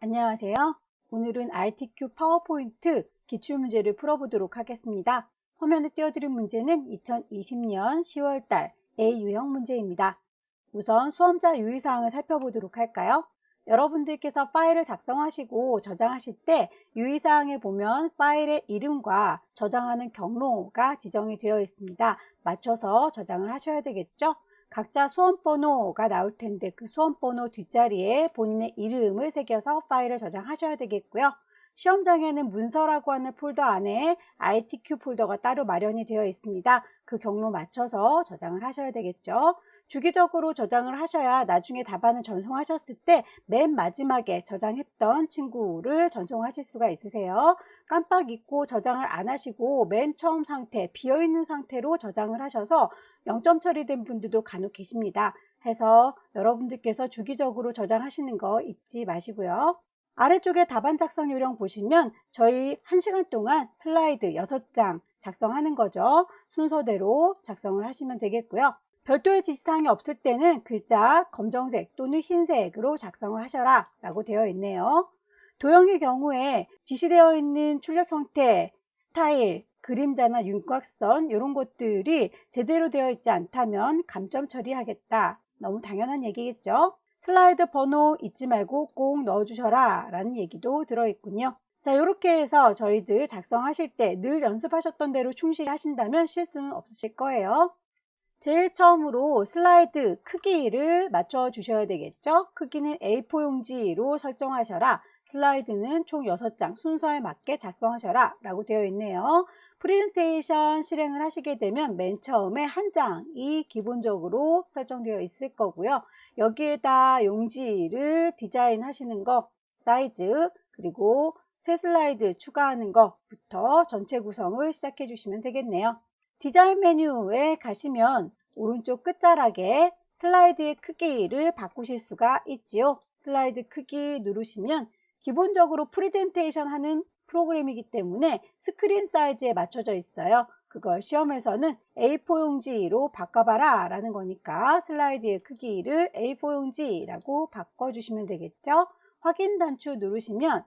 안녕하세요. 오늘은 ITQ 파워포인트 기출문제를 풀어보도록 하겠습니다. 화면에 띄워드린 문제는 2020년 10월달 A 유형 문제입니다. 우선 수험자 유의사항을 살펴보도록 할까요? 여러분들께서 파일을 작성하시고 저장하실 때 유의사항에 보면 파일의 이름과 저장하는 경로가 지정이 되어 있습니다. 맞춰서 저장을 하셔야 되겠죠? 각자 수험번호가 나올 텐데 그 수험번호 뒷자리에 본인의 이름을 새겨서 파일을 저장하셔야 되겠고요. 시험장에는 문서라고 하는 폴더 안에 ITQ 폴더가 따로 마련이 되어 있습니다. 그 경로 맞춰서 저장을 하셔야 되겠죠. 주기적으로 저장을 하셔야 나중에 답안을 전송하셨을 때 맨 마지막에 저장했던 친구를 전송하실 수가 있으세요. 깜빡 잊고 저장을 안 하시고 맨 처음 상태, 비어있는 상태로 저장을 하셔서 0점 처리된 분들도 간혹 계십니다. 해서 여러분들께서 주기적으로 저장하시는 거 잊지 마시고요. 아래쪽에 답안 작성 요령 보시면 저희 1시간 동안 슬라이드 6장 작성하는 거죠. 순서대로 작성을 하시면 되겠고요. 별도의 지시사항이 없을 때는 글자 검정색 또는 흰색으로 작성을 하셔라 라고 되어 있네요. 도형의 경우에 지시되어 있는 출력 형태, 스타일, 그림자나 윤곽선 이런 것들이 제대로 되어 있지 않다면 감점 처리하겠다. 너무 당연한 얘기겠죠. 슬라이드 번호 잊지 말고 꼭 넣어주셔라 라는 얘기도 들어있군요. 자, 이렇게 해서 저희들 작성하실 때 늘 연습하셨던 대로 충실히 하신다면 실수는 없으실 거예요. 제일 처음으로 슬라이드 크기를 맞춰 주셔야 되겠죠. 크기는 A4 용지로 설정하셔라. 슬라이드는 총 6장 순서에 맞게 작성하셔라 라고 되어 있네요. 프레젠테이션 실행을 하시게 되면 맨 처음에 한 장이 기본적으로 설정되어 있을 거고요. 여기에다 용지를 디자인 하시는 거, 사이즈, 그리고 새 슬라이드 추가하는 것부터 전체 구성을 시작해 주시면 되겠네요. 디자인 메뉴에 가시면 오른쪽 끝자락에 슬라이드의 크기를 바꾸실 수가 있지요. 슬라이드 크기 누르시면 기본적으로 프레젠테이션 하는 프로그램이기 때문에 스크린 사이즈에 맞춰져 있어요. 그걸 시험에서는 A4 용지로 바꿔봐라 라는 거니까 슬라이드의 크기를 A4 용지라고 바꿔주시면 되겠죠. 확인 단추 누르시면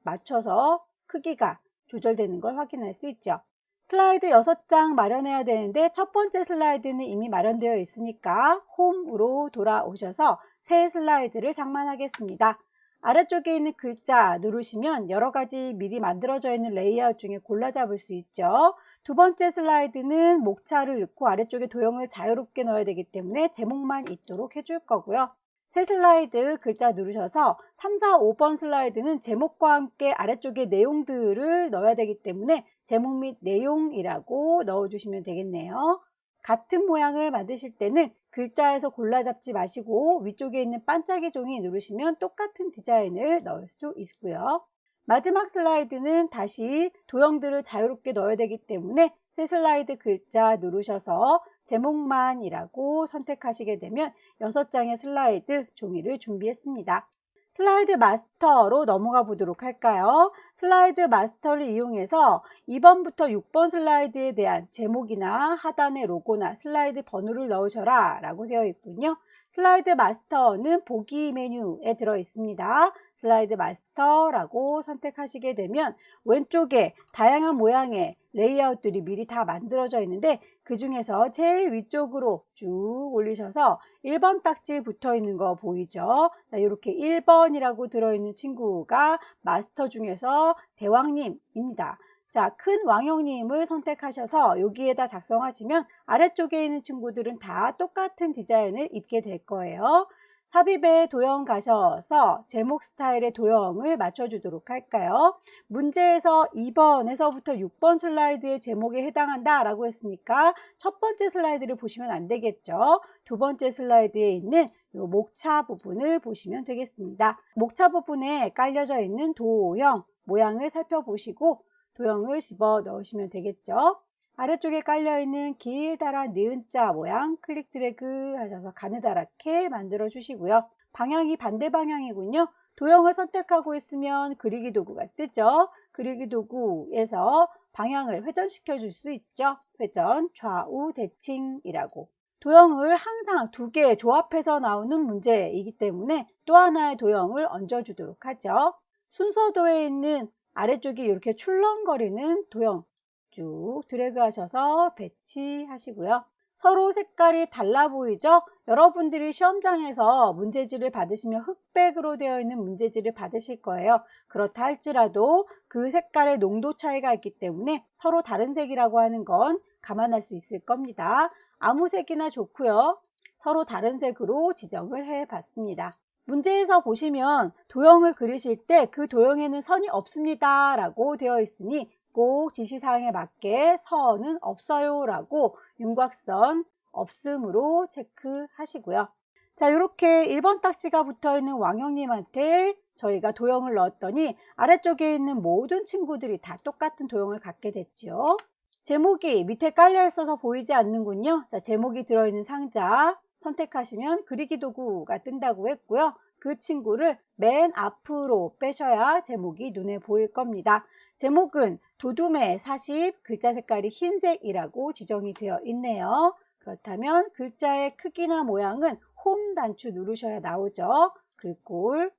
맞춰서 크기가 조절되는 걸 확인할 수 있죠. 슬라이드 6장 마련해야 되는데 첫 번째 슬라이드는 이미 마련되어 있으니까 홈으로 돌아오셔서 새 슬라이드를 장만하겠습니다. 아래쪽에 있는 글자 누르시면 여러 가지 미리 만들어져 있는 레이아웃 중에 골라 잡을 수 있죠. 두 번째 슬라이드는 목차를 넣고 아래쪽에 도형을 자유롭게 넣어야 되기 때문에 제목만 있도록 해줄 거고요. 새 슬라이드 글자 누르셔서 3, 4, 5번 슬라이드는 제목과 함께 아래쪽에 내용들을 넣어야 되기 때문에 제목 및 내용이라고 넣어주시면 되겠네요. 같은 모양을 만드실 때는 글자에서 골라 잡지 마시고 위쪽에 있는 반짝이 종이 누르시면 똑같은 디자인을 넣을 수 있고요. 마지막 슬라이드는 다시 도형들을 자유롭게 넣어야 되기 때문에 새 슬라이드 글자 누르셔서 제목만이라고 선택하시게 되면 6장의 슬라이드 종이를 준비했습니다. 슬라이드 마스터로 넘어가 보도록 할까요? 슬라이드 마스터를 이용해서 2번부터 6번 슬라이드에 대한 제목이나 하단의 로고나 슬라이드 번호를 넣으셔라 라고 되어 있군요. 슬라이드 마스터는 보기 메뉴에 들어 있습니다. 슬라이드 마스터라고 선택하시게 되면 왼쪽에 다양한 모양의 레이아웃들이 미리 다 만들어져 있는데 그 중에서 제일 위쪽으로 쭉 올리셔서 1번 딱지 붙어 있는 거 보이죠? 자, 이렇게 1번이라고 들어있는 친구가 마스터 중에서 대왕님입니다. 자, 큰 왕형님을 선택하셔서 여기에다 작성하시면 아래쪽에 있는 친구들은 다 똑같은 디자인을 입게 될 거예요. 삽입에 도형 가셔서 제목 스타일의 도형을 맞춰주도록 할까요? 문제에서 2번에서부터 6번 슬라이드의 제목에 해당한다 라고 했으니까 첫 번째 슬라이드를 보시면 안 되겠죠. 두 번째 슬라이드에 있는 이 목차 부분을 보시면 되겠습니다. 목차 부분에 깔려져 있는 도형 모양을 살펴보시고 도형을 집어 넣으시면 되겠죠. 아래쪽에 깔려있는 길다란 니은자 모양 클릭 드래그 하셔서 가느다랗게 만들어 주시고요. 방향이 반대 방향이군요. 도형을 선택하고 있으면 그리기 도구가 뜨죠. 그리기 도구에서 방향을 회전시켜 줄 수 있죠. 회전, 좌우, 대칭이라고. 도형을 항상 두 개 조합해서 나오는 문제이기 때문에 또 하나의 도형을 얹어주도록 하죠. 순서도에 있는 아래쪽이 이렇게 출렁거리는 도형 쭉 드래그 하셔서 배치하시고요. 서로 색깔이 달라 보이죠? 여러분들이 시험장에서 문제지를 받으시면 흑백으로 되어 있는 문제지를 받으실 거예요. 그렇다 할지라도 그 색깔의 농도 차이가 있기 때문에 서로 다른 색이라고 하는 건 감안할 수 있을 겁니다. 아무 색이나 좋고요. 서로 다른 색으로 지정을 해 봤습니다. 문제에서 보시면 도형을 그리실 때 그 도형에는 선이 없습니다 라고 되어 있으니 꼭 지시사항에 맞게 선은 없어요 라고 윤곽선 없음으로 체크하시고요. 자, 이렇게 1번 딱지가 붙어 있는 왕형님한테 저희가 도형을 넣었더니 아래쪽에 있는 모든 친구들이 다 똑같은 도형을 갖게 됐죠. 제목이 밑에 깔려 있어서 보이지 않는군요. 자, 제목이 들어있는 상자 선택하시면 그리기 도구가 뜬다고 했고요. 그 친구를 맨 앞으로 빼셔야 제목이 눈에 보일 겁니다. 제목은 도둠의 40, 글자 색깔이 흰색이라고 지정이 되어 있네요. 그렇다면 글자의 크기나 모양은 홈 단추 누르셔야 나오죠. 글꼴.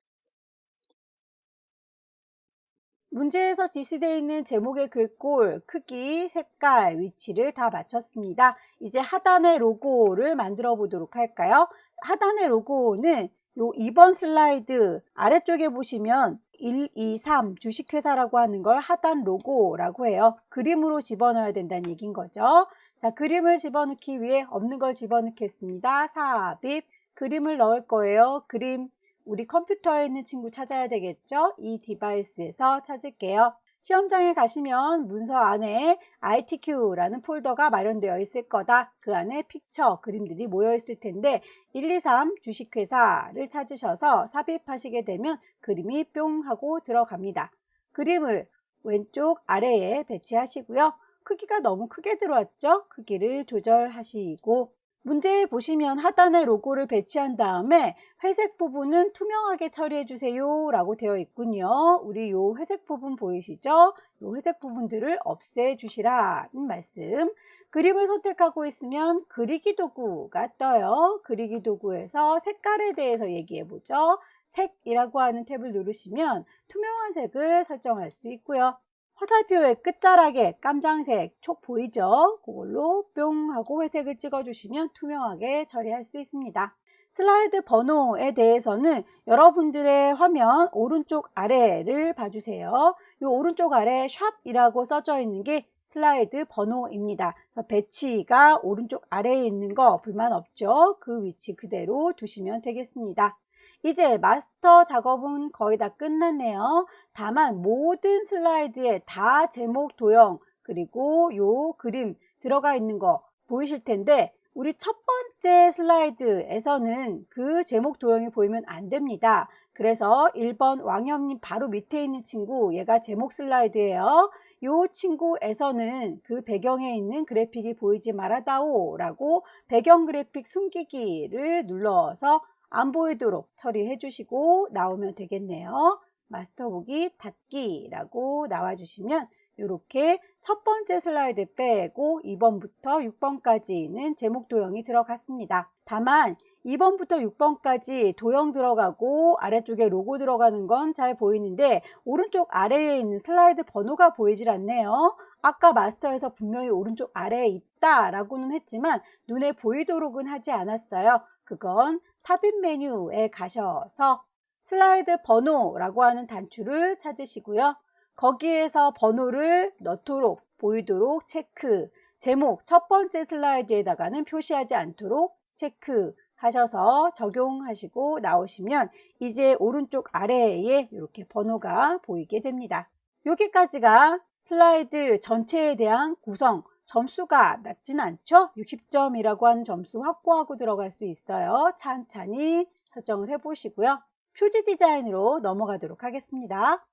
문제에서 지시되어 있는 제목의 글꼴, 크기, 색깔, 위치를 다 맞췄습니다. 이제 하단의 로고를 만들어 보도록 할까요? 하단의 로고는 요 2번 슬라이드 아래쪽에 보시면 123 주식회사라고 하는 걸 하단 로고라고 해요. 그림으로 집어넣어야 된다는 얘기인 거죠. 자, 그림을 집어넣기 위해 없는 걸 집어넣겠습니다. 삽입, 그림을 넣을 거예요. 그림. 우리 컴퓨터에 있는 친구 찾아야 되겠죠? 이 디바이스에서 찾을게요. 시험장에 가시면 문서 안에 ITQ라는 폴더가 마련되어 있을 거다. 그 안에 픽처, 그림들이 모여 있을 텐데 123 주식회사를 찾으셔서 삽입하시게 되면 그림이 뿅 하고 들어갑니다. 그림을 왼쪽 아래에 배치하시고요. 크기가 너무 크게 들어왔죠? 크기를 조절하시고 문제에 보시면 하단에 로고를 배치한 다음에 회색 부분은 투명하게 처리해 주세요 라고 되어 있군요. 우리 요 회색 부분 보이시죠? 요 회색 부분들을 없애 주시라는 말씀. 그림을 선택하고 있으면 그리기 도구가 떠요. 그리기 도구에서 색깔에 대해서 얘기해 보죠. 색이라고 하는 탭을 누르시면 투명한 색을 설정할 수 있고요. 화살표의 끝자락에 깜장색 촉 보이죠? 그걸로 뿅 하고 회색을 찍어주시면 투명하게 처리할 수 있습니다. 슬라이드 번호에 대해서는 여러분들의 화면 오른쪽 아래를 봐주세요. 이 오른쪽 아래 샵이라고 써져 있는 게 슬라이드 번호입니다. 그래서 배치가 오른쪽 아래에 있는 거 불만 없죠? 그 위치 그대로 두시면 되겠습니다. 이제 마스터 작업은 거의 다 끝났네요. 다만 모든 슬라이드에 다 제목 도형 그리고 요 그림 들어가 있는 거 보이실 텐데 우리 첫 번째 슬라이드에서는 그 제목 도형이 보이면 안 됩니다. 그래서 1번 왕형님 바로 밑에 있는 친구 얘가 제목 슬라이드예요. 요 친구에서는 그 배경에 있는 그래픽이 보이지 말아다오 라고 배경 그래픽 숨기기를 눌러서 안 보이도록 처리해 주시고 나오면 되겠네요. 마스터 보기 닫기라고 나와주시면 이렇게 첫 번째 슬라이드 빼고 2번부터 6번까지는 제목 도형이 들어갔습니다. 다만 2번부터 6번까지 도형 들어가고 아래쪽에 로고 들어가는 건 잘 보이는데 오른쪽 아래에 있는 슬라이드 번호가 보이질 않네요. 아까 마스터에서 분명히 오른쪽 아래에 있다라고는 했지만 눈에 보이도록은 하지 않았어요. 그건 삽입 메뉴에 가셔서 슬라이드 번호라고 하는 단추를 찾으시고요. 거기에서 번호를 넣도록 보이도록 체크, 제목 첫 번째 슬라이드에다가는 표시하지 않도록 체크 하셔서 적용하시고 나오시면 이제 오른쪽 아래에 이렇게 번호가 보이게 됩니다. 여기까지가 슬라이드 전체에 대한 구성, 점수가 낮진 않죠? 60점이라고 하는 점수 확보하고 들어갈 수 있어요. 찬찬히 설정을 해보시고요. 표지 디자인으로 넘어가도록 하겠습니다.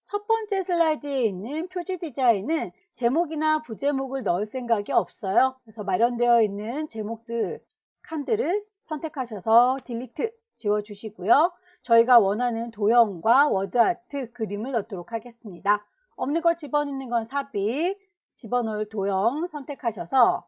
첫 번째 슬라이드에 있는 표지 디자인은 제목이나 부제목을 넣을 생각이 없어요. 그래서 마련되어 있는 제목들, 칸들을 선택하셔서 딜리트 지워주시고요. 저희가 원하는 도형과 워드아트, 그림을 넣도록 하겠습니다. 없는 거 집어넣는 건 삽입, 집어넣을 도형 선택하셔서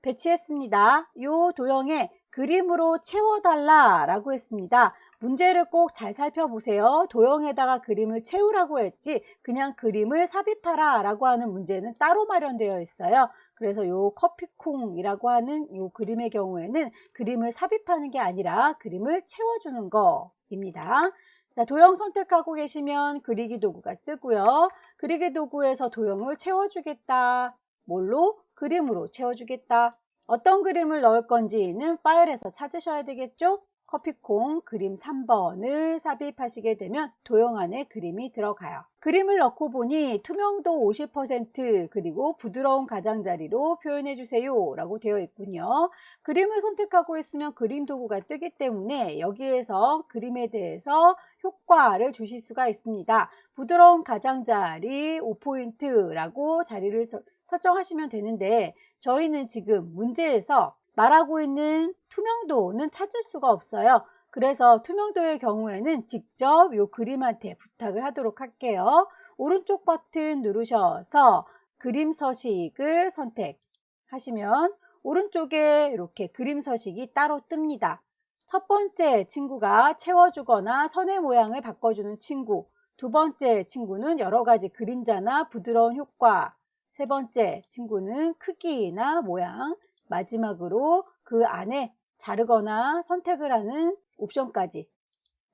배치했습니다. 이 도형에 그림으로 채워달라 라고 했습니다. 문제를 꼭 잘 살펴보세요. 도형에다가 그림을 채우라고 했지 그냥 그림을 삽입하라 라고 하는 문제는 따로 마련되어 있어요. 그래서 이 커피콩이라고 하는 이 그림의 경우에는 그림을 삽입하는 게 아니라 그림을 채워주는 거입니다. 자, 도형 선택하고 계시면 그리기 도구가 뜨고요. 그리기 도구에서 도형을 채워주겠다. 뭘로? 그림으로 채워주겠다. 어떤 그림을 넣을 건지는 파일에서 찾으셔야 되겠죠? 커피콩 그림 3번을 삽입하시게 되면 도형 안에 그림이 들어가요. 그림을 넣고 보니 투명도 50% 그리고 부드러운 가장자리로 표현해 주세요 라고 되어 있군요. 그림을 선택하고 있으면 그림 도구가 뜨기 때문에 여기에서 그림에 대해서 효과를 주실 수가 있습니다. 부드러운 가장자리 5포인트라고 자리를 설정하시면 되는데 저희는 지금 문제에서 말하고 있는 투명도는 찾을 수가 없어요. 그래서 투명도의 경우에는 직접 이 그림한테 부탁을 하도록 할게요. 오른쪽 버튼 누르셔서 그림 서식을 선택하시면 오른쪽에 이렇게 그림 서식이 따로 뜹니다. 첫 번째 친구가 채워주거나 선의 모양을 바꿔주는 친구, 두 번째 친구는 여러 가지 그림자나 부드러운 효과, 세 번째 친구는 크기나 모양, 마지막으로 그 안에 자르거나 선택을 하는 옵션까지.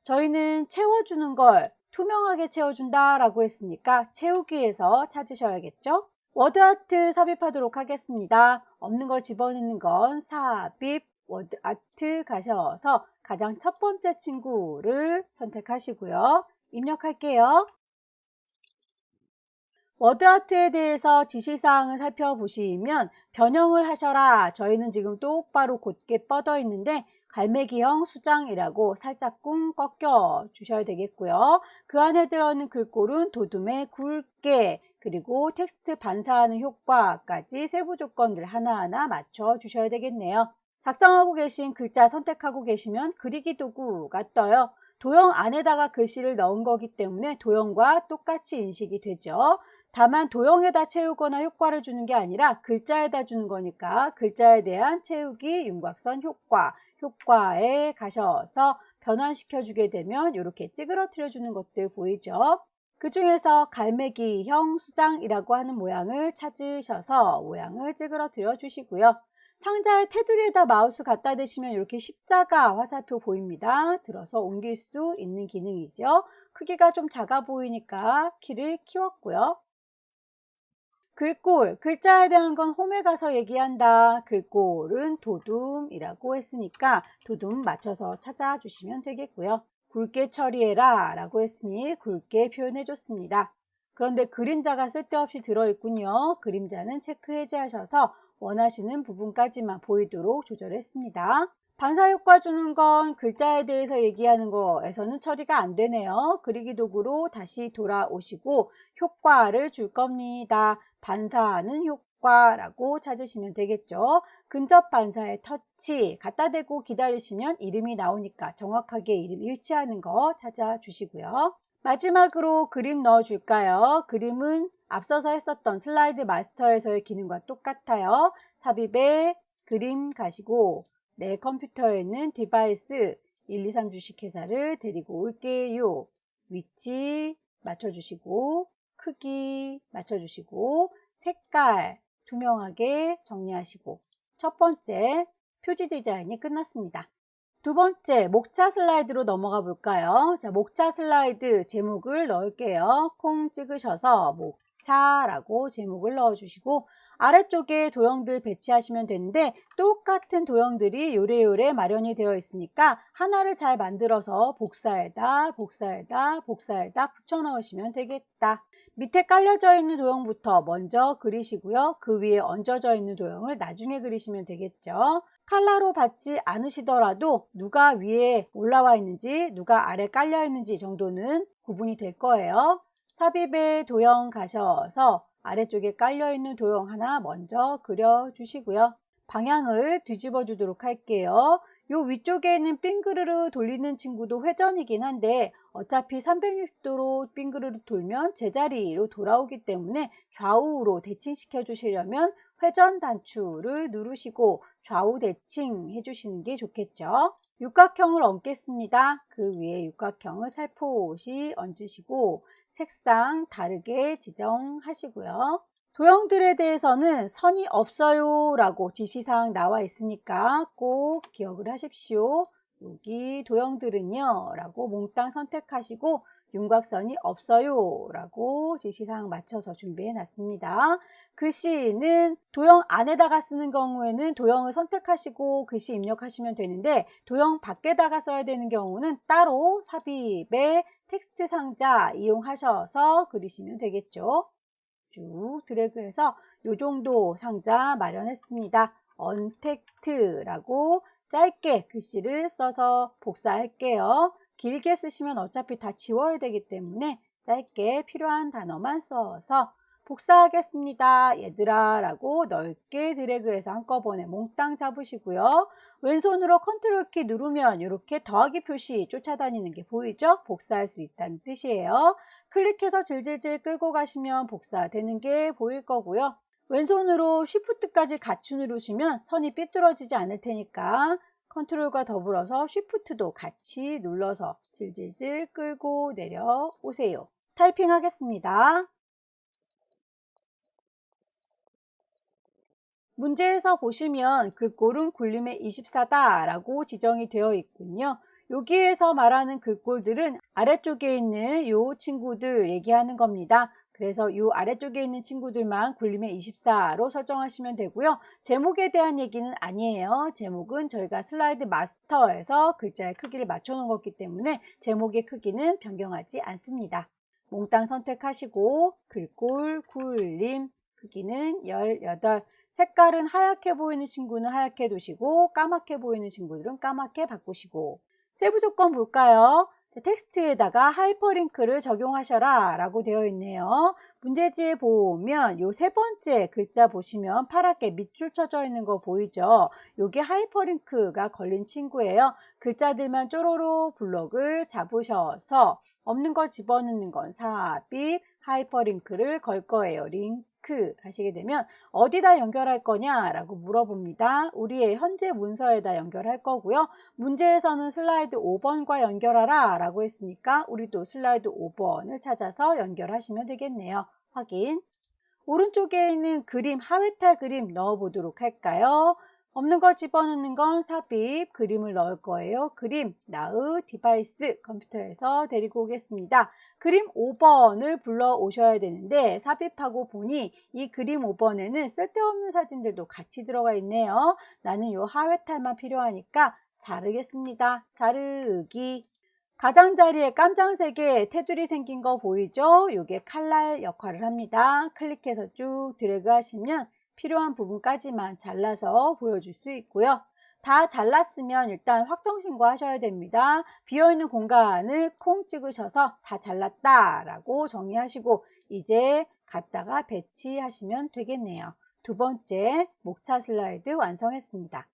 저희는 채워주는 걸 투명하게 채워준다 라고 했으니까 채우기에서 찾으셔야겠죠. 워드아트 삽입하도록 하겠습니다. 없는 걸 집어넣는 건 삽입, 워드아트 가셔서 가장 첫 번째 친구를 선택하시고요. 입력할게요. 워드아트에 대해서 지시사항을 살펴보시면 변형을 하셔라. 저희는 지금 똑바로 곧게 뻗어 있는데 갈매기형 수장이라고 살짝 꿍 꺾여 주셔야 되겠고요. 그 안에 들어있는 글꼴은 도둠에 굵게 그리고 텍스트 반사하는 효과까지 세부 조건들 하나하나 맞춰 주셔야 되겠네요. 작성하고 계신 글자 선택하고 계시면 그리기 도구가 떠요. 도형 안에다가 글씨를 넣은 거기 때문에 도형과 똑같이 인식이 되죠. 다만 도형에다 채우거나 효과를 주는 게 아니라 글자에다 주는 거니까 글자에 대한 채우기 윤곽선 효과에 가셔서 변환시켜 주게 되면 이렇게 찌그러뜨려 주는 것들 보이죠? 그 중에서 갈매기형 수장이라고 하는 모양을 찾으셔서 모양을 찌그러뜨려 주시고요. 상자의 테두리에다 마우스 갖다 대시면 이렇게 십자가 화살표 보입니다. 들어서 옮길 수 있는 기능이죠. 크기가 좀 작아 보이니까 키를 키웠고요. 글꼴, 글자에 대한 건 홈에 가서 얘기한다. 글꼴은 도둠이라고 했으니까 도둠 맞춰서 찾아주시면 되겠고요. 굵게 처리해라 라고 했으니 굵게 표현해 줬습니다. 그런데 그림자가 쓸데없이 들어있군요. 그림자는 체크 해제하셔서 원하시는 부분까지만 보이도록 조절했습니다. 반사 효과 주는 건 글자에 대해서 얘기하는 거에서는 처리가 안 되네요. 그리기 도구로 다시 돌아오시고 효과를 줄 겁니다. 반사하는 효과라고 찾으시면 되겠죠. 근접 반사의 터치 갖다 대고 기다리시면 이름이 나오니까 정확하게 이름 일치하는 거 찾아주시고요. 마지막으로 그림 넣어줄까요? 그림은 앞서서 했었던 슬라이드 마스터에서의 기능과 똑같아요. 삽입에 그림 가시고 내 컴퓨터에 있는 디바이스 123 주식회사를 데리고 올게요. 위치 맞춰주시고 크기 맞춰주시고 색깔 투명하게 정리하시고 첫 번째 표지 디자인이 끝났습니다. 두 번째 목차 슬라이드로 넘어가 볼까요? 자, 목차 슬라이드 제목을 넣을게요. 콩 찍으셔서 목차라고 제목을 넣어주시고 아래쪽에 도형들 배치하시면 되는데 똑같은 도형들이 요래요래 마련이 되어 있으니까 하나를 잘 만들어서 복사에다 붙여 넣으시면 되겠다. 밑에 깔려져 있는 도형부터 먼저 그리시고요. 그 위에 얹어져 있는 도형을 나중에 그리시면 되겠죠. 칼라로 받지 않으시더라도 누가 위에 올라와 있는지 누가 아래 깔려 있는지 정도는 구분이 될 거예요. 삽입에 도형 가셔서 아래쪽에 깔려있는 도형 하나 먼저 그려주시고요. 방향을 뒤집어 주도록 할게요. 요 위쪽에 있는 빙그르르 돌리는 친구도 회전이긴 한데 어차피 360도로 빙그르르 돌면 제자리로 돌아오기 때문에 좌우로 대칭시켜 주시려면 회전 단추를 누르시고 좌우 대칭 해주시는 게 좋겠죠. 육각형을 얹겠습니다. 그 위에 육각형을 살포시 얹으시고 색상 다르게 지정하시고요. 도형들에 대해서는 선이 없어요 라고 지시사항 나와 있으니까 꼭 기억을 하십시오. 여기 도형들은요 라고 몽땅 선택하시고 윤곽선이 없어요 라고 지시사항 맞춰서 준비해 놨습니다. 글씨는 도형 안에다가 쓰는 경우에는 도형을 선택하시고 글씨 입력하시면 되는데 도형 밖에다가 써야 되는 경우는 따로 삽입의 텍스트 상자 이용하셔서 그리시면 되겠죠. 쭉 드래그해서 이 정도 상자 마련했습니다. 언택트라고 짧게 글씨를 써서 복사할게요. 길게 쓰시면 어차피 다 지워야 되기 때문에 짧게 필요한 단어만 써서 복사하겠습니다. 얘들아 라고 넓게 드래그해서 한꺼번에 몽땅 잡으시고요. 왼손으로 컨트롤 키 누르면 이렇게 더하기 표시 쫓아다니는 게 보이죠? 복사할 수 있다는 뜻이에요. 클릭해서 질질질 끌고 가시면 복사되는 게 보일 거고요. 왼손으로 쉬프트까지 같이 누르시면 선이 삐뚤어지지 않을 테니까 컨트롤과 더불어서 쉬프트도 같이 눌러서 질질질 끌고 내려오세요. 타이핑 하겠습니다. 문제에서 보시면 글꼴은 굴림의 24다 라고 지정이 되어 있군요. 여기에서 말하는 글꼴들은 아래쪽에 있는 요 친구들 얘기하는 겁니다. 그래서 요 아래쪽에 있는 친구들만 굴림의 24로 설정하시면 되고요. 제목에 대한 얘기는 아니에요. 제목은 저희가 슬라이드 마스터에서 글자의 크기를 맞춰 놓은 거기 때문에 제목의 크기는 변경하지 않습니다. 몽땅 선택하시고 글꼴 굴림 크기는 18. 색깔은 하얗게 보이는 친구는 하얗게 두시고 까맣게 보이는 친구들은 까맣게 바꾸시고 세부 조건 볼까요? 텍스트에다가 하이퍼링크를 적용하셔라 라고 되어 있네요. 문제지에 보면 요 세 번째 글자 보시면 파랗게 밑줄 쳐져 있는 거 보이죠? 요게 하이퍼링크가 걸린 친구예요. 글자들만 쪼로로 블록을 잡으셔서 없는 걸 집어넣는 건 삽입, 하이퍼링크를 걸 거예요. 링크 하시게 되면 어디다 연결할 거냐라고 물어봅니다. 우리의 현재 문서에다 연결할 거고요. 문제에서는 슬라이드 5번과 연결하라 라고 했으니까 우리도 슬라이드 5번을 찾아서 연결하시면 되겠네요. 확인. 오른쪽에 있는 그림, 하회탈 그림 넣어보도록 할까요? 없는 걸 집어넣는 건 삽입, 그림을 넣을 거예요. 그림, 나우, 디바이스, 컴퓨터에서 데리고 오겠습니다. 그림 5번을 불러 오셔야 되는데 삽입하고 보니 이 그림 5번에는 쓸데없는 사진들도 같이 들어가 있네요. 나는 요 하회탈만 필요하니까 자르겠습니다. 자르기. 가장자리에 깜장색의 테두리 생긴 거 보이죠? 이게 칼날 역할을 합니다. 클릭해서 쭉 드래그 하시면 필요한 부분까지만 잘라서 보여줄 수 있고요. 다 잘랐으면 일단 확정 신고하셔야 됩니다. 비어있는 공간을 콩 찍으셔서 다 잘랐다 라고 정의하시고 이제 갖다가 배치하시면 되겠네요. 두 번째 목차 슬라이드 완성했습니다.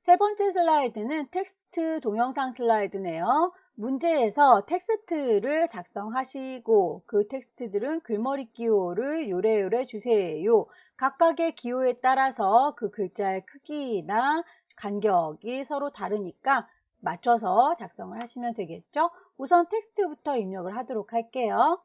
세 번째 슬라이드는 텍스트 동영상 슬라이드네요. 문제에서 텍스트를 작성하시고 그 텍스트들은 글머리 기호를 요래요래 주세요. 각각의 기호에 따라서 그 글자의 크기나 간격이 서로 다르니까 맞춰서 작성을 하시면 되겠죠. 우선 텍스트부터 입력을 하도록 할게요.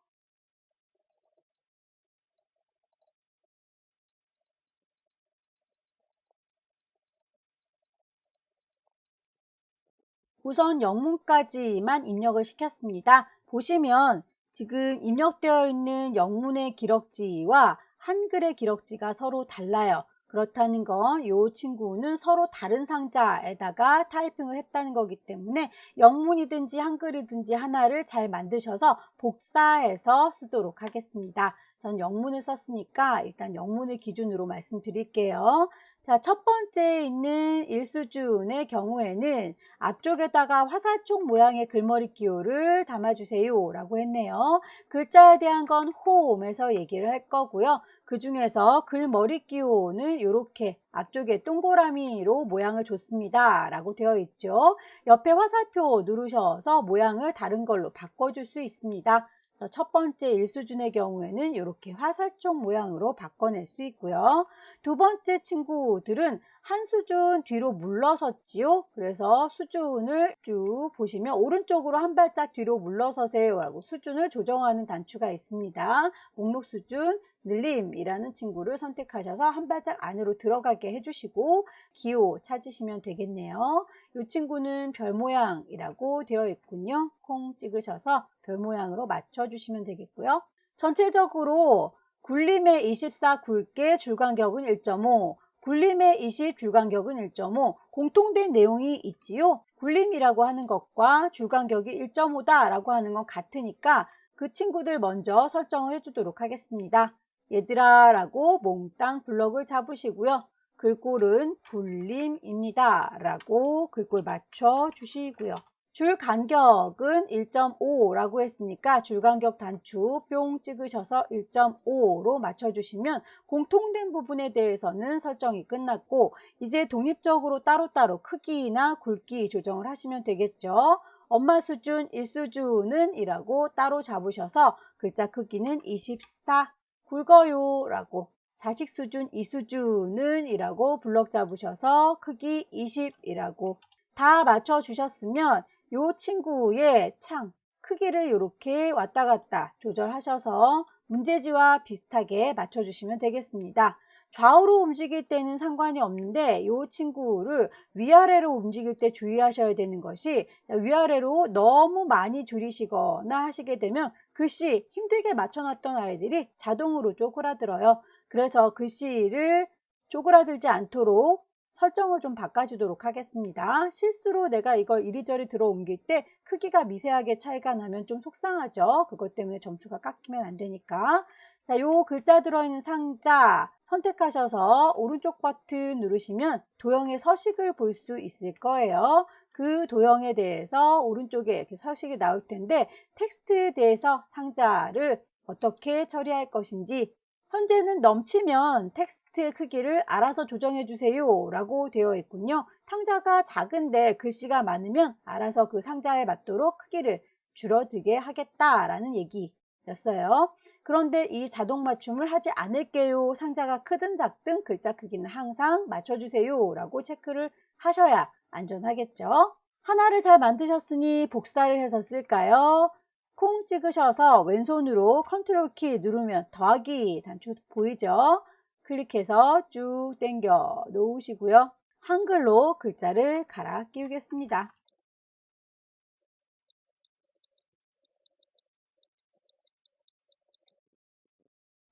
우선 영문까지만 입력을 시켰습니다. 보시면 지금 입력되어 있는 영문의 기럭지와 한글의 기럭지가 서로 달라요. 그렇다는 건 이 친구는 서로 다른 상자에다가 타이핑을 했다는 거기 때문에 영문이든지 한글이든지 하나를 잘 만드셔서 복사해서 쓰도록 하겠습니다. 전 영문을 썼으니까 일단 영문을 기준으로 말씀드릴게요. 자, 첫 번째 있는 일수준의 경우에는 앞쪽에다가 화살촉 모양의 글머리 기호를 담아주세요 라고 했네요. 글자에 대한 건 홈에서 얘기를 할 거고요. 그 중에서 글머리 기호는 이렇게 앞쪽에 동그라미로 모양을 줬습니다 라고 되어 있죠. 옆에 화살표 누르셔서 모양을 다른 걸로 바꿔줄 수 있습니다. 그래서 첫 번째 1수준의 경우에는 이렇게 화살촉 모양으로 바꿔낼 수 있고요. 두 번째 친구들은 한 수준 뒤로 물러섰지요. 그래서 수준을 쭉 보시면 오른쪽으로 한 발짝 뒤로 물러서세요 라고 수준을 조정하는 단추가 있습니다. 목록 수준 늘림이라는 친구를 선택하셔서 한 발짝 안으로 들어가게 해주시고 기호 찾으시면 되겠네요. 이 친구는 별 모양이라고 되어 있군요. 콩 찍으셔서 별 모양으로 맞춰주시면 되겠고요. 전체적으로 굴림의 24 굵게 줄간격은 1.5, 굴림의 20 줄간격은 1.5 공통된 내용이 있지요. 굴림이라고 하는 것과 줄간격이 1.5다 라고 하는 건 같으니까 그 친구들 먼저 설정을 해주도록 하겠습니다. 얘들아 라고 몽땅 블럭을 잡으시고요. 글꼴은 굴림입니다 라고 글꼴 맞춰 주시고요. 줄 간격은 1.5 라고 했으니까 줄간격 단추 뿅 찍으셔서 1.5로 맞춰주시면 공통된 부분에 대해서는 설정이 끝났고 이제 독립적으로 따로따로 크기나 굵기 조정을 하시면 되겠죠. 엄마 수준 1수준은 이라고 따로 잡으셔서 글자 크기는 24 굵어요 라고, 자식 수준 2수준은 이라고 블럭 잡으셔서 크기 20 이라고 다 맞춰 주셨으면 이 친구의 창 크기를 이렇게 왔다 갔다 조절하셔서 문제지와 비슷하게 맞춰 주시면 되겠습니다. 좌우로 움직일 때는 상관이 없는데 이 친구를 위아래로 움직일 때 주의하셔야 되는 것이 위아래로 너무 많이 줄이시거나 하시게 되면 글씨 힘들게 맞춰놨던 아이들이 자동으로 쪼그라들어요. 그래서 글씨를 쪼그라들지 않도록 설정을 좀 바꿔주도록 하겠습니다. 실수로 내가 이걸 이리저리 들어 옮길 때 크기가 미세하게 차이가 나면 좀 속상하죠. 그것 때문에 점수가 깎이면 안 되니까. 자, 요 글자 들어있는 상자 선택하셔서 오른쪽 버튼 누르시면 도형의 서식을 볼 수 있을 거예요. 그 도형에 대해서 오른쪽에 이렇게 서식이 나올 텐데 텍스트에 대해서 상자를 어떻게 처리할 것인지, 현재는 넘치면 텍스트의 크기를 알아서 조정해 주세요 라고 되어 있군요. 상자가 작은데 글씨가 많으면 알아서 그 상자에 맞도록 크기를 줄어들게 하겠다라는 얘기였어요. 그런데 이 자동 맞춤을 하지 않을게요. 상자가 크든 작든 글자 크기는 항상 맞춰주세요 라고 체크를 하셔야 안전하겠죠. 하나를 잘 만드셨으니 복사를 해서 쓸까요? 콩 찍으셔서 왼손으로 컨트롤 키 누르면 더하기 단추 보이죠? 클릭해서 쭉 당겨 놓으시고요. 한글로 글자를 갈아 끼우겠습니다.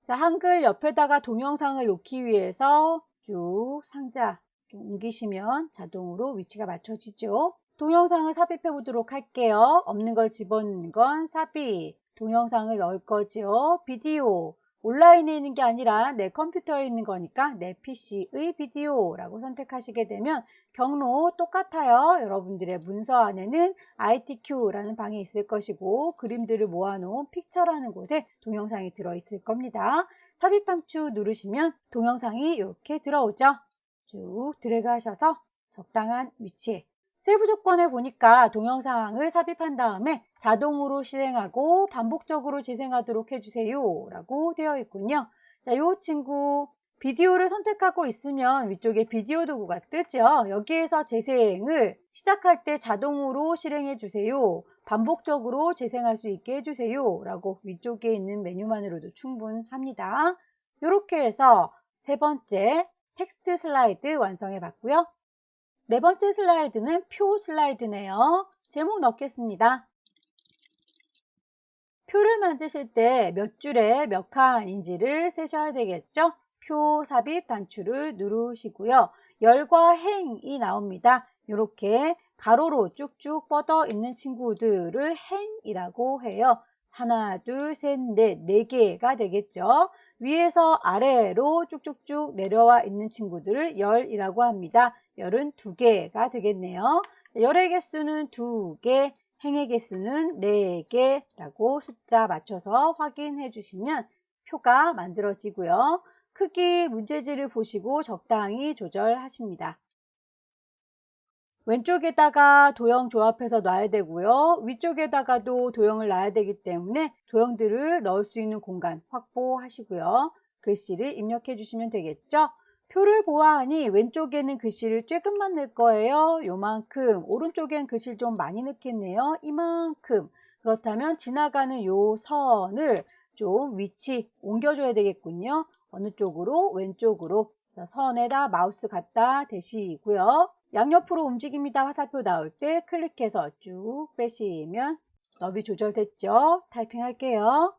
자, 한글 옆에다가 동영상을 놓기 위해서 쭉 상자 좀 옮기시면 자동으로 위치가 맞춰지죠. 동영상을 삽입해 보도록 할게요. 없는 걸 집어넣는 건 삽입. 동영상을 넣을 거죠. 비디오. 온라인에 있는 게 아니라 내 컴퓨터에 있는 거니까 내 PC의 비디오라고 선택하시게 되면 경로 똑같아요. 여러분들의 문서 안에는 ITQ라는 방이 있을 것이고 그림들을 모아놓은 픽처라는 곳에 동영상이 들어있을 겁니다. 삽입 단추 누르시면 동영상이 이렇게 들어오죠. 쭉 드래그 하셔서 적당한 위치에, 세부 조건에 보니까 동영상을 삽입한 다음에 자동으로 실행하고 반복적으로 재생하도록 해주세요 라고 되어 있군요. 자, 이 친구 비디오를 선택하고 있으면 위쪽에 비디오 도구가 뜨죠. 여기에서 재생을 시작할 때 자동으로 실행해 주세요, 반복적으로 재생할 수 있게 해주세요 라고 위쪽에 있는 메뉴만으로도 충분합니다. 이렇게 해서 세 번째 텍스트 슬라이드 완성해 봤고요. 네 번째 슬라이드는 표 슬라이드네요. 제목 넣겠습니다. 표를 만드실 때 몇 줄에 몇 칸인지를 세셔야 되겠죠. 표 삽입 단추를 누르시고요. 열과 행이 나옵니다. 이렇게 가로로 쭉쭉 뻗어 있는 친구들을 행이라고 해요. 하나, 둘, 셋, 넷, 네 개가 되겠죠. 위에서 아래로 쭉쭉쭉 내려와 있는 친구들을 열이라고 합니다. 열은 두 개가 되겠네요. 열의 개수는 2개, 행의 개수는 4개라고 숫자 맞춰서 확인해 주시면 표가 만들어지고요. 크기 문제지를 보시고 적당히 조절하십니다. 왼쪽에다가 도형 조합해서 놔야 되고요. 위쪽에다가도 도형을 놔야 되기 때문에 도형들을 넣을 수 있는 공간 확보하시고요. 글씨를 입력해 주시면 되겠죠. 표를 보아하니 왼쪽에는 글씨를 조금만 넣을 거예요. 요만큼. 오른쪽엔 글씨를 좀 많이 넣겠네요. 이만큼. 그렇다면 지나가는 요 선을 좀 위치 옮겨줘야 되겠군요. 어느 쪽으로? 왼쪽으로. 선에다 마우스 갖다 대시고요. 양옆으로 움직입니다. 화살표 나올 때 클릭해서 쭉 빼시면 너비 조절됐죠? 타이핑 할게요.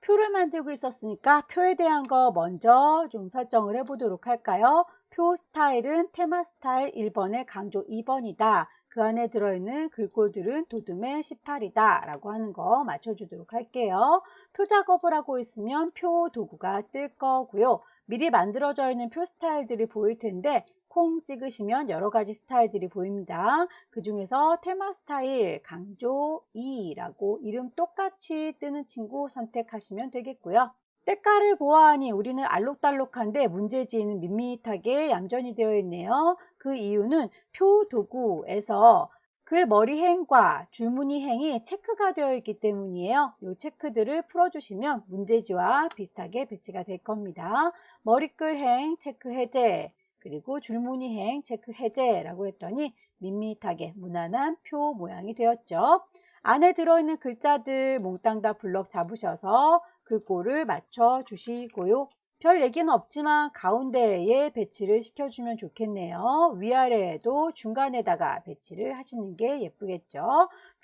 표를 만들고 있었으니까 표에 대한 거 먼저 좀 설정을 해보도록 할까요? 표 스타일은 테마 스타일 1번에 강조 2번이다. 그 안에 들어있는 글꼴들은 도둠의 18이다 라고 하는 거 맞춰주도록 할게요. 표 작업을 하고 있으면 표 도구가 뜰 거고요. 미리 만들어져 있는 표 스타일들이 보일 텐데 콩 찍으시면 여러 가지 스타일들이 보입니다. 그 중에서 테마 스타일 강조 2라고 이름 똑같이 뜨는 친구 선택하시면 되겠고요. 때깔을 보아하니 우리는 알록달록한데 문제지는 밋밋하게 얌전히 되어 있네요. 그 이유는 표 도구에서 글머리 행과 줄무늬 행이 체크가 되어 있기 때문이에요. 이 체크들을 풀어주시면 문제지와 비슷하게 배치가 될 겁니다. 머리글 행 체크 해제, 그리고 줄무늬 행 체크 해제라고 했더니 밋밋하게 무난한 표 모양이 되었죠. 안에 들어있는 글자들 몽땅 다 블럭 잡으셔서 글꼴을 맞춰 주시고요. 별 얘기는 없지만 가운데에 배치를 시켜주면 좋겠네요. 위아래에도 중간에다가 배치를 하시는 게 예쁘겠죠.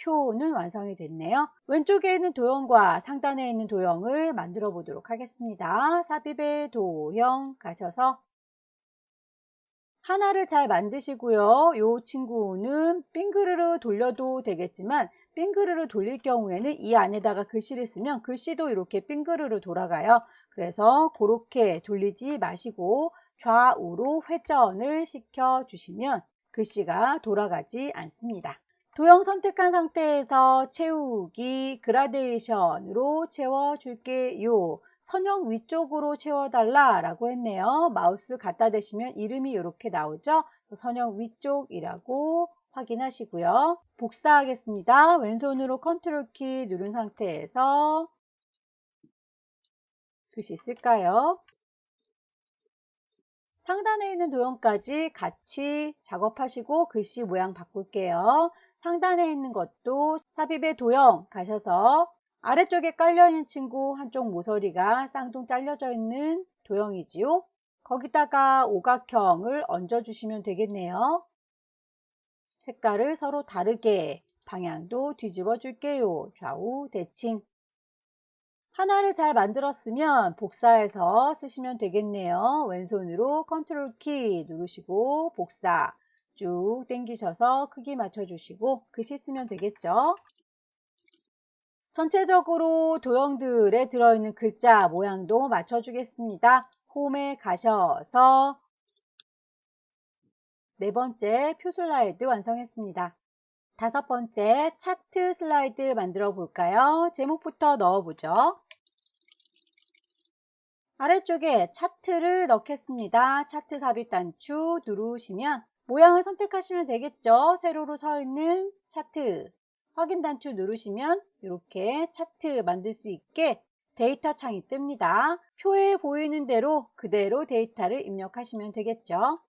표는 완성이 됐네요. 왼쪽에 있는 도형과 상단에 있는 도형을 만들어 보도록 하겠습니다. 삽입의 도형 가셔서 하나를 잘 만드시고요. 이 친구는 빙그르르 돌려도 되겠지만 빙그르르 돌릴 경우에는 이 안에다가 글씨를 쓰면 글씨도 이렇게 빙그르르 돌아가요. 그래서 그렇게 돌리지 마시고 좌우로 회전을 시켜 주시면 글씨가 돌아가지 않습니다. 도형 선택한 상태에서 채우기 그라데이션으로 채워줄게요. 선형 위쪽으로 채워달라 라고 했네요. 마우스 갖다 대시면 이름이 이렇게 나오죠. 선형 위쪽이라고 확인하시고요. 복사하겠습니다. 왼손으로 컨트롤 키 누른 상태에서 글씨 쓸까요? 상단에 있는 도형까지 같이 작업하시고 글씨 모양 바꿀게요. 상단에 있는 것도 삽입의 도형 가셔서 아래쪽에 깔려있는 친구 한쪽 모서리가 쌍둥 잘려져 있는 도형이지요. 거기다가 오각형을 얹어주시면 되겠네요. 색깔을 서로 다르게 방향도 뒤집어 줄게요. 좌우 대칭. 하나를 잘 만들었으면 복사해서 쓰시면 되겠네요. 왼손으로 컨트롤 키 누르시고 복사 쭉 당기셔서 크기 맞춰주시고 글씨 쓰면 되겠죠. 전체적으로 도형들에 들어있는 글자 모양도 맞춰주겠습니다. 홈에 가셔서 네 번째 표 슬라이드 완성했습니다. 다섯 번째 차트 슬라이드 만들어 볼까요? 제목부터 넣어보죠. 아래쪽에 차트를 넣겠습니다. 차트 삽입 단추 누르시면 모양을 선택하시면 되겠죠. 세로로 서 있는 차트 확인 단추 누르시면 이렇게 차트 만들 수 있게 데이터 창이 뜹니다. 표에 보이는 대로 그대로 데이터를 입력하시면 되겠죠.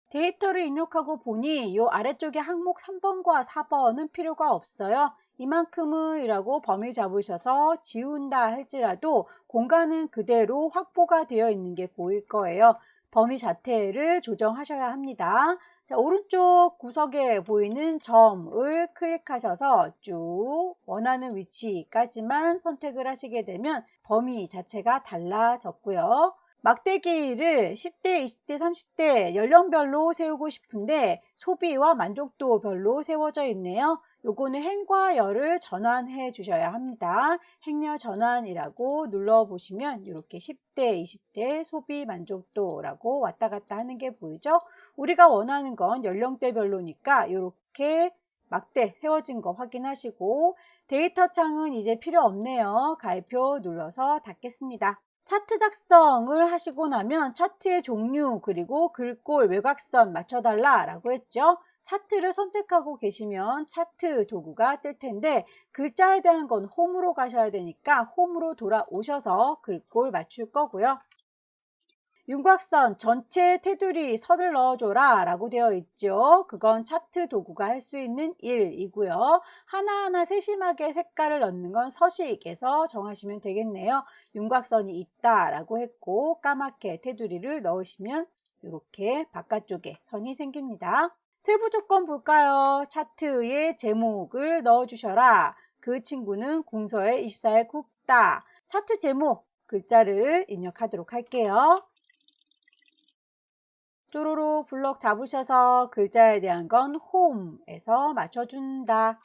데이터를 입력하고 보니 이 아래쪽에 항목 3번과 4번은 필요가 없어요. 이만큼은 이라고 범위 잡으셔서 지운다 할지라도 공간은 그대로 확보가 되어 있는 게 보일 거예요. 범위 자체를 조정하셔야 합니다. 자, 오른쪽 구석에 보이는 점을 클릭하셔서 쭉 원하는 위치까지만 선택을 하시게 되면 범위 자체가 달라졌고요. 막대기를 10대, 20대, 30대 연령별로 세우고 싶은데 소비와 만족도별로 세워져 있네요. 요거는 행과 열을 전환해 주셔야 합니다. 행렬 전환이라고 눌러보시면 이렇게 10대, 20대 소비 만족도라고 왔다 갔다 하는 게 보이죠? 우리가 원하는 건 연령대별로니까 이렇게 막대 세워진 거 확인하시고 데이터 창은 이제 필요 없네요. 가입표 눌러서 닫겠습니다. 차트 작성을 하시고 나면 차트의 종류 그리고 글꼴 외곽선 맞춰달라 라고 했죠. 차트를 선택하고 계시면 차트 도구가 뜰 텐데 글자에 대한 건 홈으로 가셔야 되니까 홈으로 돌아오셔서 글꼴 맞출 거고요. 윤곽선 전체 테두리 선을 넣어줘라 라고 되어 있죠. 그건 차트 도구가 할 수 있는 일이고요. 하나하나 세심하게 색깔을 넣는 건 서식에서 정하시면 되겠네요. 윤곽선이 있다 라고 했고 까맣게 테두리를 넣으시면 이렇게 바깥쪽에 선이 생깁니다. 세부 조건 볼까요? 차트의 제목을 넣어주셔라. 그 친구는 궁서의 24의 국다. 차트 제목 글자를 입력하도록 할게요. 쪼로로 블럭 잡으셔서 글자에 대한 건 홈에서 맞춰준다.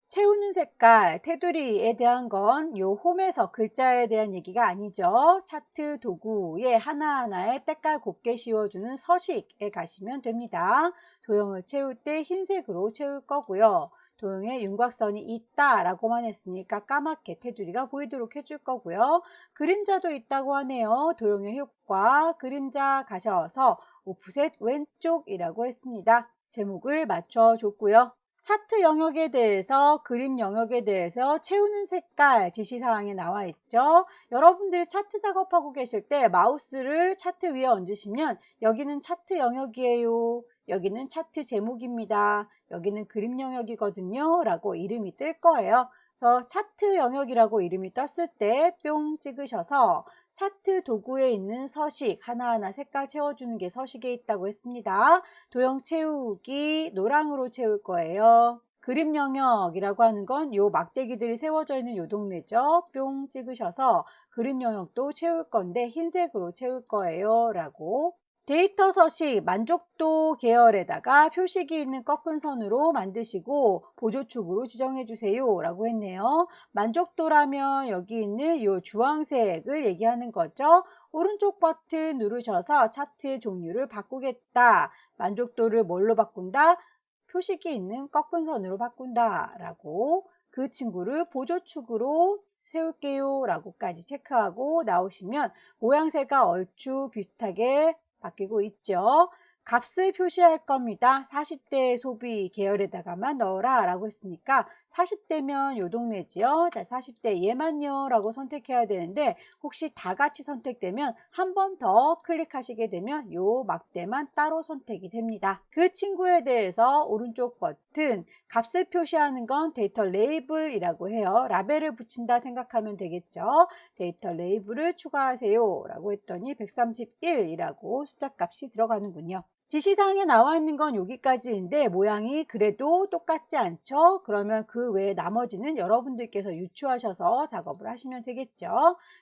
채우는 색깔, 테두리에 대한 건 요 홈에서 글자에 대한 얘기가 아니죠. 차트 도구에 하나하나의 때깔 곱게 씌워주는 서식에 가시면 됩니다. 도형을 채울 때 흰색으로 채울 거고요. 도형에 윤곽선이 있다 라고만 했으니까 까맣게 테두리가 보이도록 해줄 거고요. 그림자도 있다고 하네요. 도형의 효과, 그림자 가셔서 오프셋 왼쪽이라고 했습니다. 제목을 맞춰줬고요. 차트 영역에 대해서, 그림 영역에 대해서 채우는 색깔 지시사항에 나와 있죠. 여러분들 차트 작업하고 계실 때 마우스를 차트 위에 얹으시면 여기는 차트 영역이에요. 여기는 차트 제목입니다. 여기는 그림 영역이거든요. 라고 이름이 뜰 거예요. 그래서 차트 영역이라고 이름이 떴을 때 뿅 찍으셔서 차트 도구에 있는 서식 하나하나 색깔 채워주는 게 서식에 있다고 했습니다. 도형 채우기 노랑으로 채울 거예요. 그림 영역이라고 하는 건 요 막대기들이 세워져 있는 요 동네죠. 뿅 찍으셔서 그림 영역도 채울 건데 흰색으로 채울 거예요. 라고 데이터 서식 만족도 계열에다가 표식이 있는 꺾은 선으로 만드시고 보조축으로 지정해 주세요 라고 했네요. 만족도라면 여기 있는 이 주황색을 얘기하는 거죠. 오른쪽 버튼 누르셔서 차트의 종류를 바꾸겠다. 만족도를 뭘로 바꾼다? 표식이 있는 꺾은 선으로 바꾼다 라고 그 친구를 보조축으로 세울게요 라고까지 체크하고 나오시면 모양새가 얼추 비슷하게 바뀌고 있죠. 값을 표시할 겁니다. 40대 소비 계열에다가만 넣어라 라고 했으니까 40대면 요 동네지요. 자, 40대 얘만요 라고 선택해야 되는데 혹시 다 같이 선택되면 한 번 더 클릭하시게 되면 요 막대만 따로 선택이 됩니다. 그 친구에 대해서 오른쪽 버튼 값을 표시하는 건 데이터 레이블이라고 해요. 라벨을 붙인다 생각하면 되겠죠. 데이터 레이블을 추가하세요 라고 했더니 131이라고 숫자 값이 들어가는군요. 지시사항에 나와 있는 건 여기까지인데 모양이 그래도 똑같지 않죠? 그러면 그 외에 나머지는 여러분들께서 유추하셔서 작업을 하시면 되겠죠.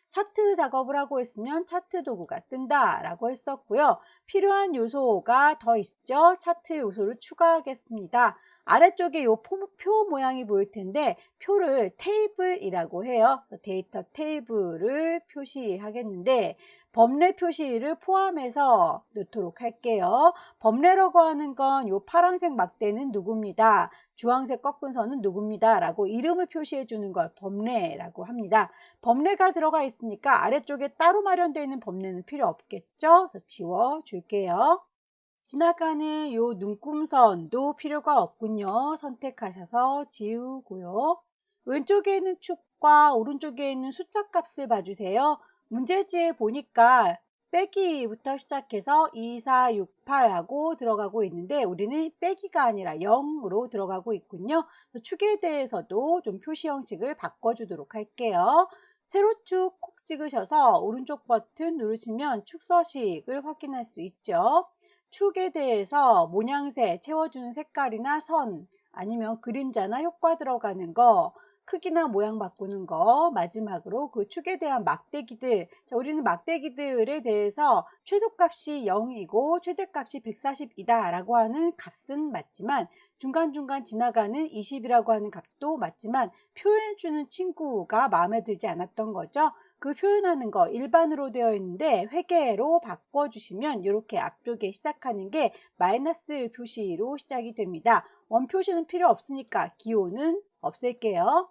차트 작업을 하고 있으면 차트 도구가 뜬다 라고 했었고요. 필요한 요소가 더 있죠? 차트 요소를 추가하겠습니다. 아래쪽에 요 표 모양이 보일 텐데 표를 테이블이라고 해요. 데이터 테이블을 표시하겠는데 범례 표시를 포함해서 넣도록 할게요. 범례라고 하는 건 요 파란색 막대는 누굽니다. 주황색 꺾은 선은 누굽니다. 라고 이름을 표시해 주는 걸 범례라고 합니다. 범례가 들어가 있으니까 아래쪽에 따로 마련되어 있는 범례는 필요 없겠죠. 그래서 지워 줄게요. 지나가는 요 눈금선도 필요가 없군요. 선택하셔서 지우고요. 왼쪽에 있는 축과 오른쪽에 있는 숫자 값을 봐주세요. 문제지에 보니까 빼기부터 시작해서 2, 4, 6, 8 하고 들어가고 있는데 우리는 빼기가 아니라 0으로 들어가고 있군요. 축에 대해서도 좀 표시 형식을 바꿔주도록 할게요. 세로축 콕 찍으셔서 오른쪽 버튼 누르시면 축 서식을 확인할 수 있죠. 축에 대해서 모양새 채워주는 색깔이나 선 아니면 그림자나 효과 들어가는 거 크기나 모양 바꾸는 거 마지막으로 그 축에 대한 막대기들 자, 우리는 막대기들에 대해서 최소값이 0이고 최대값이 140이다 라고 하는 값은 맞지만 중간중간 지나가는 20이라고 하는 값도 맞지만 표현해주는 친구가 마음에 들지 않았던 거죠. 그 표현하는 거 일반으로 되어 있는데 회계로 바꿔주시면 이렇게 앞쪽에 시작하는 게 마이너스 표시로 시작이 됩니다. 원 표시는 필요 없으니까 기호는 없앨게요.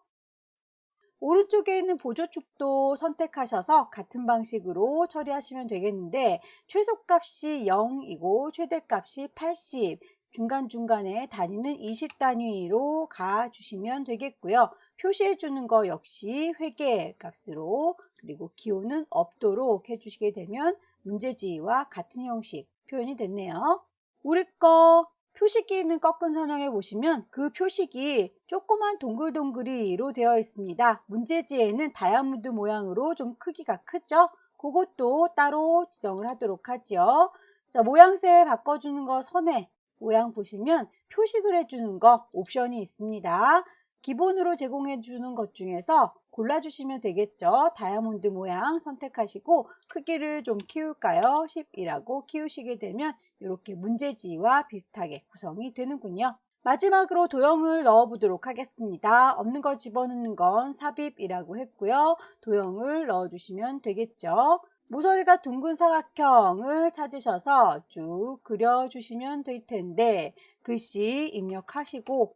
오른쪽에 있는 보조축도 선택하셔서 같은 방식으로 처리하시면 되겠는데 최소값이 0이고 최대값이 80, 중간중간에 단위는 20단위로 가주시면 되겠고요. 표시해 주는 거 역시 회계 값으로, 그리고 기호는 없도록 해주시게 되면 문제지와 같은 형식 표현이 됐네요. 우리 거 표식기는 꺾은 선형에 보시면 그 표식이 조그만 동글동글이로 되어 있습니다. 문제지에는 다이아몬드 모양으로 좀 크기가 크죠? 그것도 따로 지정을 하도록 하죠. 자, 모양새 바꿔주는 거 선에 모양 보시면 표식을 해주는 거 옵션이 있습니다. 기본으로 제공해 주는 것 중에서 골라주시면 되겠죠. 다이아몬드 모양 선택하시고 크기를 좀 키울까요? 10이라고 키우시게 되면 이렇게 문제지와 비슷하게 구성이 되는군요. 마지막으로 도형을 넣어 보도록 하겠습니다. 없는 거 집어넣는 건 삽입이라고 했고요. 도형을 넣어 주시면 되겠죠. 모서리가 둥근 사각형을 찾으셔서 쭉 그려 주시면 될 텐데 글씨 입력하시고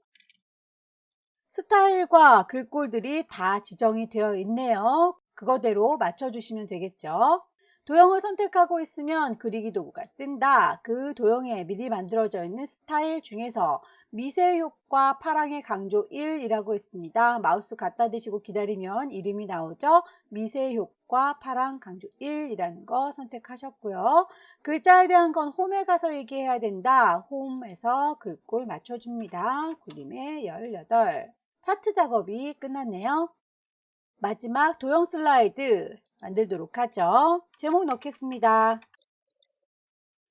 스타일과 글꼴들이 다 지정이 되어 있네요. 그거대로 맞춰주시면 되겠죠. 도형을 선택하고 있으면 그리기 도구가 뜬다. 그 도형에 미리 만들어져 있는 스타일 중에서 미세 효과 파랑의 강조 1이라고 있습니다. 마우스 갖다 대시고 기다리면 이름이 나오죠. 미세 효과 파랑 강조 1이라는 거 선택하셨고요. 글자에 대한 건 홈에 가서 얘기해야 된다. 홈에서 글꼴 맞춰줍니다. 그림의 18. 차트 작업이 끝났네요. 마지막 도형 슬라이드 만들도록 하죠. 제목 넣겠습니다.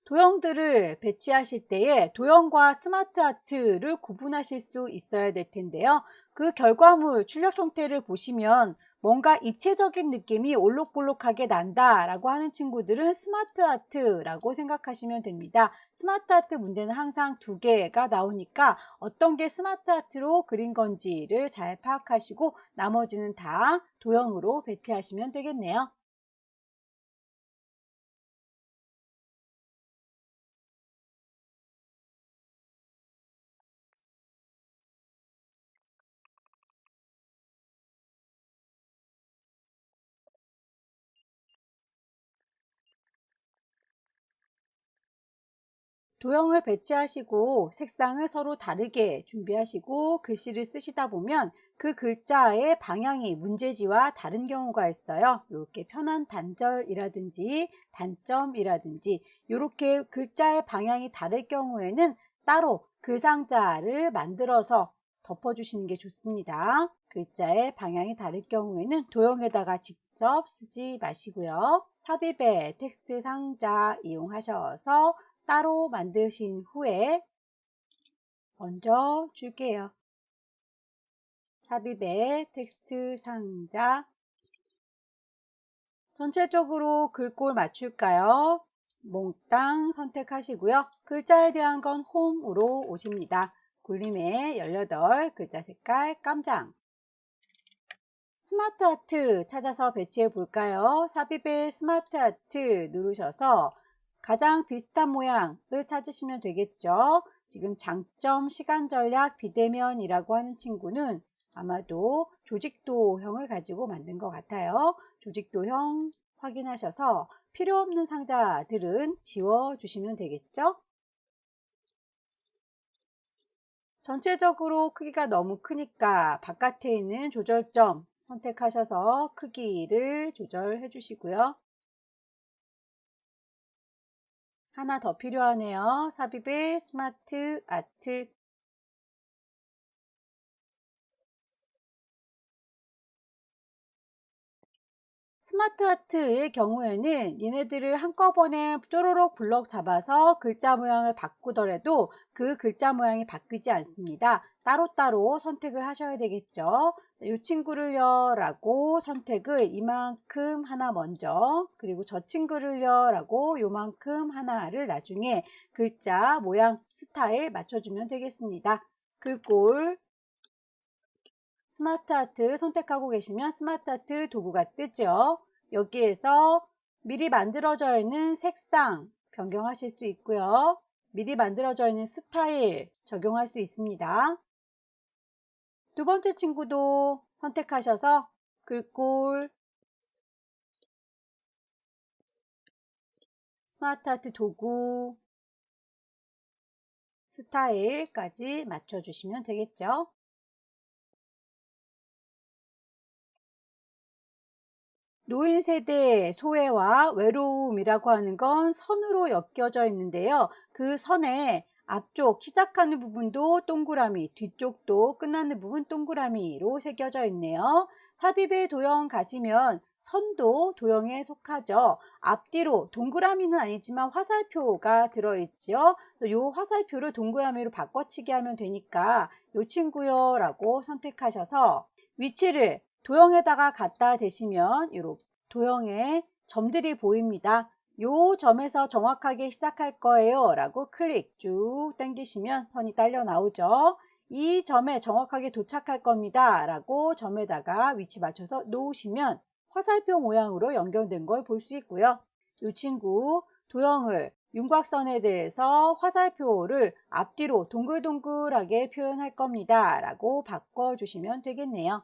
도형들을 배치하실 때에 도형과 스마트 아트를 구분하실 수 있어야 될 텐데요. 그 결과물 출력 형태를 보시면 뭔가 입체적인 느낌이 올록볼록하게 난다 라고 하는 친구들은 스마트 아트라고 생각하시면 됩니다. 스마트 아트 문제는 항상 두 개가 나오니까 어떤 게 스마트 아트로 그린 건지를 잘 파악하시고 나머지는 다 도형으로 배치하시면 되겠네요. 도형을 배치하시고 색상을 서로 다르게 준비하시고 글씨를 쓰시다 보면 그 글자의 방향이 문제지와 다른 경우가 있어요. 이렇게 편한 단절이라든지 단점이라든지 이렇게 글자의 방향이 다를 경우에는 따로 글상자를 만들어서 덮어주시는 게 좋습니다. 글자의 방향이 다를 경우에는 도형에다가 직접 쓰지 마시고요. 삽입의 텍스트 상자 이용하셔서 따로 만드신 후에 얹어 줄게요. 삽입의 텍스트 상자. 전체적으로 글꼴 맞출까요? 몽땅 선택하시고요. 글자에 대한 건 홈으로 오십니다. 굴림의 18 글자 색깔 깜장. 스마트 아트 찾아서 배치해 볼까요? 삽입의 스마트 아트 누르셔서 가장 비슷한 모양을 찾으시면 되겠죠. 지금 장점, 시간 전략, 비대면이라고 하는 친구는 아마도 조직도형을 가지고 만든 것 같아요. 조직도형 확인하셔서 필요 없는 상자들은 지워주시면 되겠죠. 전체적으로 크기가 너무 크니까 바깥에 있는 조절점 선택하셔서 크기를 조절해 주시고요. 하나 더 필요하네요. 삽입의 스마트 아트. 스마트 아트의 경우에는 얘네들을 한꺼번에 쪼로록 블럭 잡아서 글자 모양을 바꾸더라도 그 글자 모양이 바뀌지 않습니다. 따로따로 선택을 하셔야 되겠죠. 이 친구를요 라고 선택을 이만큼 하나 먼저, 그리고 저 친구를요 라고 요만큼 하나를 나중에 글자 모양 스타일 맞춰주면 되겠습니다. 글꼴 스마트 아트 선택하고 계시면 스마트 아트 도구가 뜨죠. 여기에서 미리 만들어져 있는 색상 변경하실 수 있고요. 미리 만들어져 있는 스타일 적용할 수 있습니다. 두 번째 친구도 선택하셔서 글꼴, 스마트 아트 도구, 스타일까지 맞춰주시면 되겠죠. 노인 세대의 소외와 외로움이라고 하는 건 선으로 엮여져 있는데요. 그 선의 앞쪽 시작하는 부분도 동그라미, 뒤쪽도 끝나는 부분 동그라미로 새겨져 있네요. 삽입의 도형 가시면 선도 도형에 속하죠. 앞뒤로 동그라미는 아니지만 화살표가 들어있죠. 이 화살표를 동그라미로 바꿔치기 하면 되니까 이 친구요 라고 선택하셔서 위치를 도형에다가 갖다 대시면 이렇게 도형에 점들이 보입니다. 요 점에서 정확하게 시작할 거예요 라고 클릭 쭉 당기시면 선이 딸려 나오죠. 이 점에 정확하게 도착할 겁니다 라고 점에다가 위치 맞춰서 놓으시면 화살표 모양으로 연결된 걸 볼 수 있고요. 이 친구 도형을 윤곽선에 대해서 화살표를 앞뒤로 동글동글하게 표현할 겁니다 라고 바꿔주시면 되겠네요.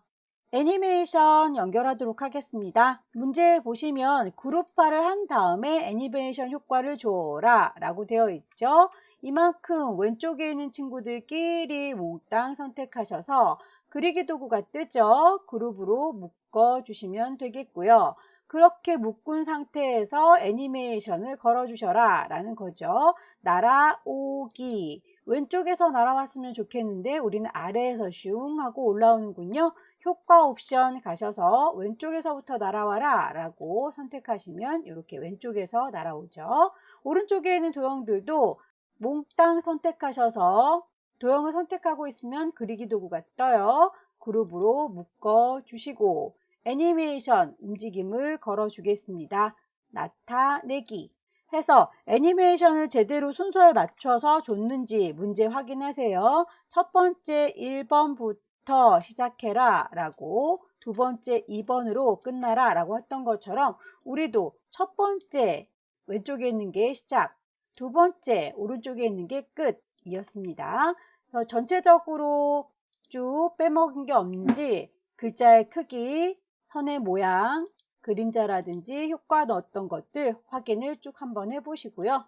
애니메이션 연결하도록 하겠습니다. 문제 보시면 그룹화를 한 다음에 애니메이션 효과를 줘라 라고 되어 있죠. 이만큼 왼쪽에 있는 친구들끼리 몽땅 선택하셔서 그리기 도구가 뜨죠. 그룹으로 묶어 주시면 되겠고요. 그렇게 묶은 상태에서 애니메이션을 걸어 주셔라 라는 거죠. 날아오기, 왼쪽에서 날아왔으면 좋겠는데 우리는 아래에서 슝 하고 올라오는군요. 효과 옵션 가셔서 왼쪽에서부터 날아와라 라고 선택하시면 이렇게 왼쪽에서 날아오죠. 오른쪽에 있는 도형들도 몽땅 선택하셔서 도형을 선택하고 있으면 그리기 도구가 떠요. 그룹으로 묶어 주시고 애니메이션 움직임을 걸어 주겠습니다. 나타내기 해서 애니메이션을 제대로 순서에 맞춰서 줬는지 문제 확인하세요. 첫 번째 1번부터 시작해라 라고 두 번째 2번으로 끝나라 라고 했던 것처럼 우리도 첫 번째 왼쪽에 있는 게 시작, 두 번째 오른쪽에 있는 게 끝이었습니다. 그래서 전체적으로 쭉 빼먹은 게 없는지 글자의 크기, 선의 모양, 그림자라든지 효과 넣었던 것들 확인을 쭉 한번 해보시고요.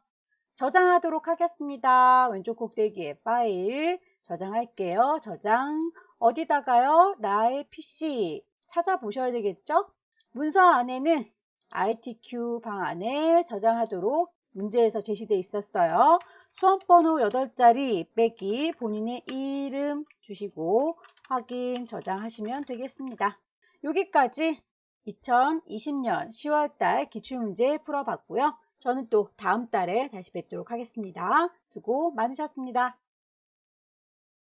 저장하도록 하겠습니다. 왼쪽 꼭대기에 파일 저장할게요. 저장 어디다가요? 나의 PC 찾아보셔야 되겠죠? 문서 안에는 ITQ 방 안에 저장하도록 문제에서 제시되어 있었어요. 수험번호 8자리 빼기 본인의 이름 주시고 확인 저장하시면 되겠습니다. 여기까지 2020년 10월달 기출문제 풀어봤고요. 저는 또 다음 달에 다시 뵙도록 하겠습니다. 수고 많으셨습니다.